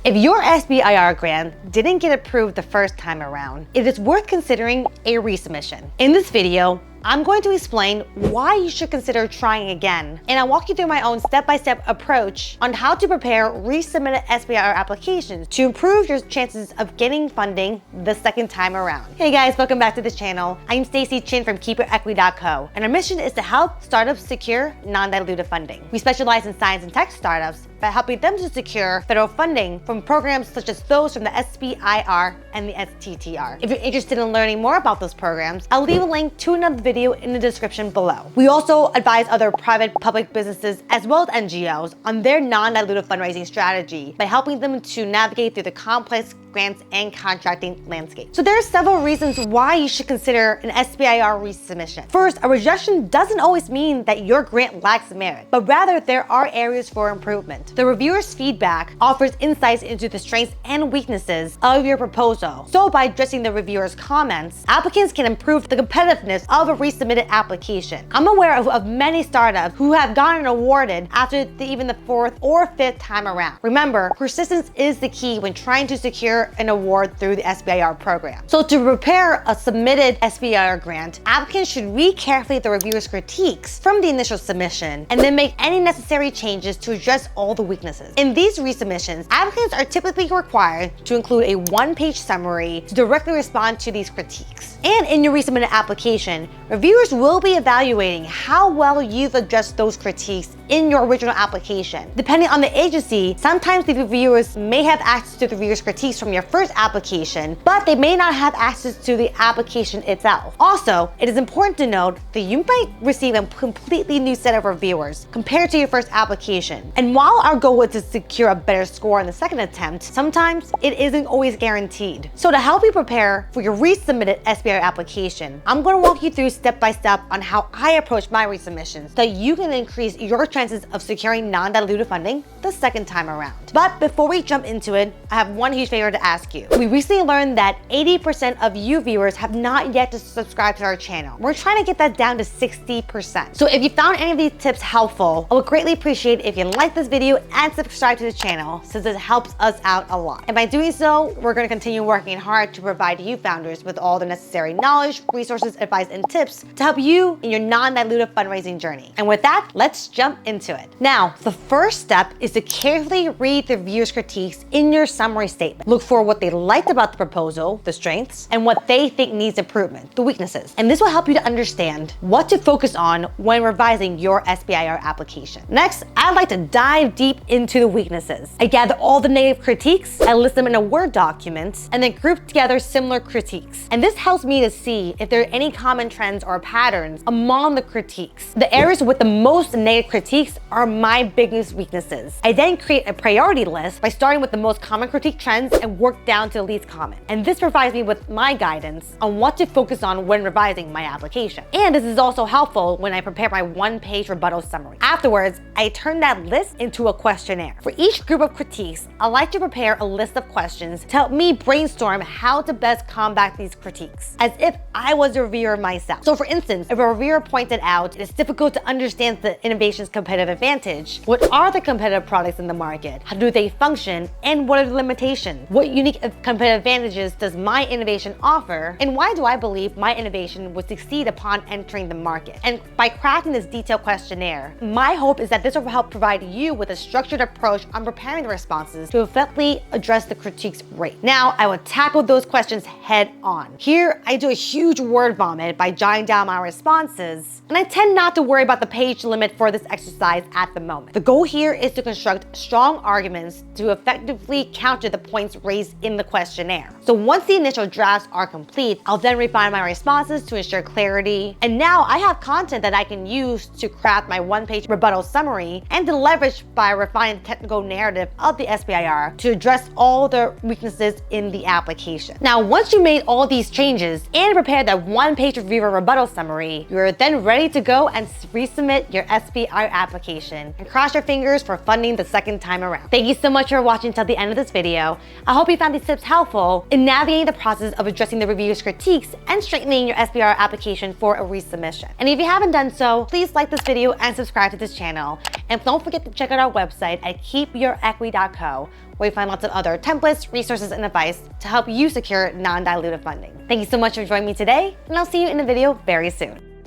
If your SBIR grant didn't get approved the first time around, it is worth considering a resubmission. In this video, I'm going to explain why you should consider trying again, and I'll walk you through my own step-by-step approach on how to prepare resubmitted SBIR applications to improve your chances of getting funding the second time around. Hey guys, welcome back to this channel. I'm Stacey Chin from KeeperEquity.co, and our mission is to help startups secure non-dilutive funding. We specialize in science and tech startups by helping them to secure federal funding from programs such as those from the SBIR and the STTR. If you're interested in learning more about those programs, I'll leave a link to another video in the description below. We also advise other private public businesses as well as NGOs on their non-dilutive fundraising strategy by helping them to navigate through the complex grants and contracting landscape. So there are several reasons why you should consider an SBIR resubmission. First, a rejection doesn't always mean that your grant lacks merit, but rather there are areas for improvement. The reviewer's feedback offers insights into the strengths and weaknesses of your proposal. So by addressing the reviewer's comments, applicants can improve the competitiveness of a resubmitted application. I'm aware of many startups who have gotten awarded after even the fourth or fifth time around. Remember, persistence is the key when trying to secure an award through the SBIR program. So to prepare a submitted SBIR grant, applicants should read carefully the reviewer's critiques from the initial submission and then make any necessary changes to address all the weaknesses. In these resubmissions, applicants are typically required to include a one-page summary to directly respond to these critiques. And in your resubmitted application, reviewers will be evaluating how well you've addressed those critiques in your original application. Depending on the agency, sometimes the reviewers may have access to the reviewer's critiques from your first application, but they may not have access to the application itself. Also, it is important to note that you might receive a completely new set of reviewers compared to your first application. And while our goal is to secure a better score on the second attempt, sometimes it isn't always guaranteed. So to help you prepare for your resubmitted SBIR application, I'm going to walk you through step-by-step on how I approach my resubmissions so that you can increase your chances of securing non-dilutive funding the second time around. But before we jump into it, I have one huge favor to ask you. We recently learned that 80% of you viewers have not yet subscribed to our channel. We're trying to get that down to 60%. So if you found any of these tips helpful, I would greatly appreciate if you like this video and subscribe to the channel, since it helps us out a lot. And by doing so, we're going to continue working hard to provide you founders with all the necessary knowledge, resources, advice, and tips to help you in your non-dilutive fundraising journey. And with that, let's jump into it. Now, the first step is to carefully read the reviewer's critiques in your summary statement. Look for what they liked about the proposal, the strengths, and what they think needs improvement, the weaknesses. And this will help you to understand what to focus on when revising your SBIR application. Next, I'd like to dive deep into the weaknesses. I gather all the negative critiques, I list them in a Word document, and then group together similar critiques. And this helps me to see if there are any common trends or patterns among the critiques. The areas with the most negative critiques are my biggest weaknesses. I then create a priority list by starting with the most common critique trends and work down to the least common. And this provides me with my guidance on what to focus on when revising my application. And this is also helpful when I prepare my one-page rebuttal summary. Afterwards, I turn that list into a questionnaire. For each group of critiques, I like to prepare a list of questions to help me brainstorm how to best combat these critiques, as if I was a reviewer myself. So for instance, if a reviewer pointed out it's difficult to understand the innovation's competitive advantage, what are the competitive products in the market? How do they function? And what are the limitations? What unique competitive advantages does my innovation offer? And why do I believe my innovation would succeed upon entering the market? And by crafting this detailed questionnaire, my hope is that this will help provide you with a structured approach on preparing the responses to effectively address the critiques right. Now, I will tackle those questions head on. Here, I do a huge word vomit by jotting down my responses, and I tend not to worry about the page limit for this exercise at the moment. The goal here is to construct strong arguments to effectively counter the points raised in the questionnaire. So once the initial drafts are complete, I'll then refine my responses to ensure clarity. And now I have content that I can use to craft my one-page rebuttal summary and to leverage by refining the technical narrative of the SBIR to address all the weaknesses in the application. Now, once you made all these changes and prepared that one-page reviewer rebuttal summary, you're then ready to go and resubmit your SBIR application and cross your fingers for funding the second time around. Thank you so much for watching till the end of this video. I hope you found these tips helpful in navigating the process of addressing the reviewer's critiques and strengthening your SBIR application for a resubmission. And if you haven't done so, please like this video and subscribe to this channel. And don't forget to check out our website at keepyourequity.co, where you find lots of other templates, resources, and advice to help you secure non-dilutive funding. Thank you so much for joining me today, and I'll see you in the video very soon.